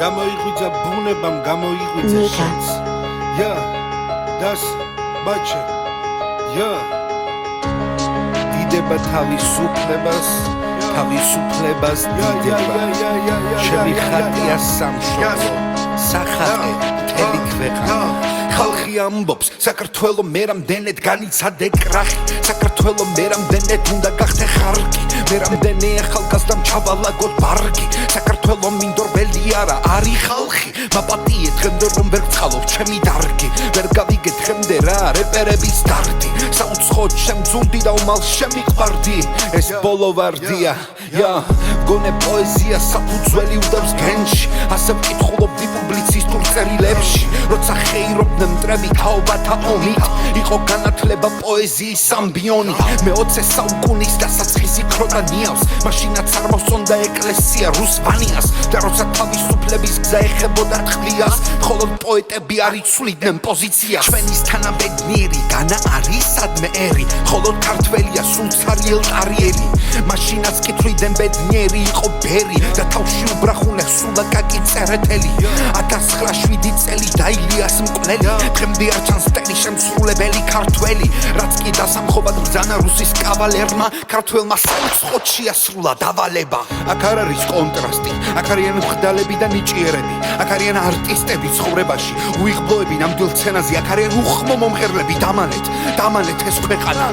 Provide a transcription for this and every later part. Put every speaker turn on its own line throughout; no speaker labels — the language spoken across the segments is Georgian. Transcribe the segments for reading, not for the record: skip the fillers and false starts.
გამოიღვიძა ბუნებამ, გამოიღვიძა შენს. Das ბაჩე. დიდება თავისუფლებას დიდება. ჩემი ხატია სამშობლო, სახატე მთელი ქვეყანა. ხალხი ამბობს, საქართველო მე რამდენად განიცადე კრახი, საქართველო მე რამდენად უნდა გახდე ხარკი, მე რამდენი ახალგაზრდამ ჩავალაგოთ ბარკი, საქართველო მინდორბელი არა არის ხალხი, მაპატიე დღემდე რომ ვერ გწყალობ ჩემი დარგი, ვერ გავიგე დღემდე რა რეპერების სტარტი, საუცხოდ შემძულდი და უმალ შემიყვარდი, ეს ბოლო ვარდია, მგონე პოეზია საფუძველი უდევს გენში, ასე ვკითხულობდი პუბლიცისტურ წერილებში, როცა ხეირობდნენ მტრები თაობათა ომით, იყო განათლება პოეზიის ამბიონი, მე 20 საუკუნის დასაწყისი ქროდა ნიავს, მაშინაც არ მოსწონდა ეკლესია რუსვანიას, და როცა თავისუფლების გზა ეხებოდა ტყბიას, მხოლოდ პოეტები არ იცვლიდნენ პოზიციას, ჩვენის თანაბედნიერი განა არის სადმე ერი, მხოლოდ ქართველია სულცარი ელტარიელი, მაშინაც კითხვიდან ბედნიერი იყო ბერი და თავში უბრახუნე სულაკაკი წერეთელი 1907 წელი და ილიას მკვლელი დღემდე არ ჩანს მტერი შემსრულებელი ქართველი რაც კი დასამხობად ბრძანა რუსის კავალერმა ქართველმა საუცხოდ შეასრულა დავალება აქ არ არის კონტრასტი აქ არიან მღვდლები და ნიჭიერები აქ არიან არტისტები ცხოვრებაში უიღბლოები ნამდვილ სცენაზე აქ არიან უხმო მომღერლები დამანეთ ეს ქვეყანა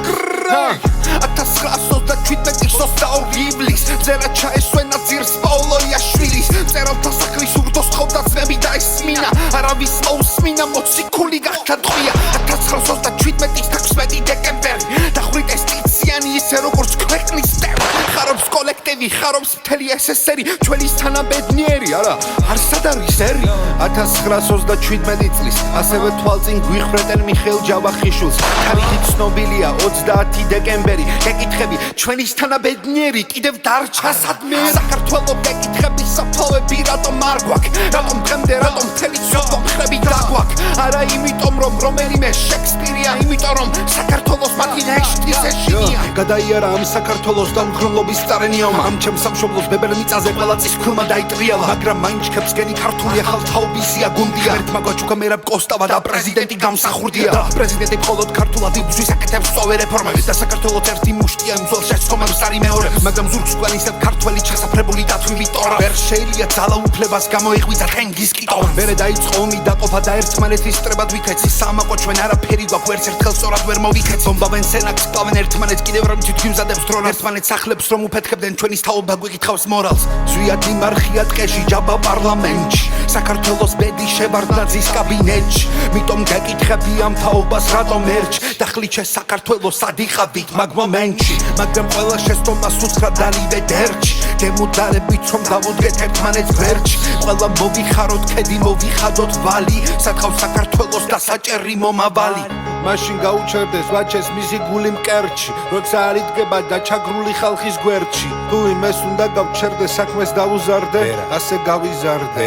1927 22 ივლისს წერა ჩაესვენა ძირს პაოლოიაშვილის წერალთა სახლის ურდოს ხოვდა ძმები და ესმინა არავის მოусმინა მოციქული გახდა ტყვია 1927 16 დეკემბერი დახვრით ეს ტიციანი ისე როგორც ქვეყნის მტერი ხარობს კოლექტივი ხარობს მთელი SSR ჩვენის თანაბედნიერი არა არსად არის ერი 1927 წლის ასევე თვალწინ გვიხრეტენ მიხეილ ჯავახიშვილს თარიღით ცნობილია 30 დეკემბერი ეკითხები ჩვენის თანაბედნიერი კიდევ დარჩა სადმე საქართველოს ეკითხები საფლავები რატომ არ გვაქვს რატომ დღემდე რატომ მთელი სოფლო მხრები დაგვაქვს არა იმიტომ რომ რომელიმე შექსპირია იმიტომ რომ საქართველოს მათი ნეშტის ეშინია გადაიარა ამ საქართველოს და უმგრლობის წარენიავმა ამ ჩემს სამშობლოს ბებერ მიწაზე ყველა წის ქულმა დაიტრიალა მაგრამ მაინც ჩქებს გენი ქართული ახალთაობისია გუნდია ერთმა გვაჩუქა მერაბ კოსტავა და პრეზიდენტი გამსახურდია და პრეზიდენტი მხოლოდ ქართულად იბრძვის აკეთებს სწორ რეფორმებს და საქართველოს ერთი მუშტია მძვალ შეცდომებს არი მეორებს მაგრამ ზურგს უკან ისევ ქართველი ჩასაფრებული დათვლილი ტორა ვერ შეიძლება ძალაუფლებას გამოიღვიძა თენგის კიტო მერე დაიწყო ომი დაყოფა და ერთმანეთის სტრებად ვიქეცი სამაყო ჩვენ არაფერი გვაქვს ერთ ერთხელ სწორად ვერ მოვიქეცი ბომბავენ სენაკს კლავენ ერთმანეთს კიდევ რომ თვითმზადებს დრონ ერთმანეთს ახლებს რომ უფეთქებდნენ ჩვენის თაობა გვიკითხავს მორალს ზვია დიმარხია ტყეში ჯაბა პარლამენტში საქართველოს ბედი შევარდნაძის კაბინეტში მიტომ გეკითხები ამ თაობას რატომ ერჩ დახლიჩე საქართველოს ადიხავით მაგ მომენტში მაგრამ ყველა შეცდომას უთხრა დალივე დერჩი გემუდარებით რომ დავუდგეთ ერთმანეთს გვერდში ყველა მოვიხაროთ ქედი მოვიხადოთ ვალი სათხოვ საქართველოს დასაჭერი მომავალი მაშინ გაუჩერდეს ვაჩეს მისი გული მკერდში როცა არ იდგება დაჩაგრული ხალხის გვერდში თუ იმეს უნდა გავჩერდე საქმეს დავუზარდე ასე გავიზარდე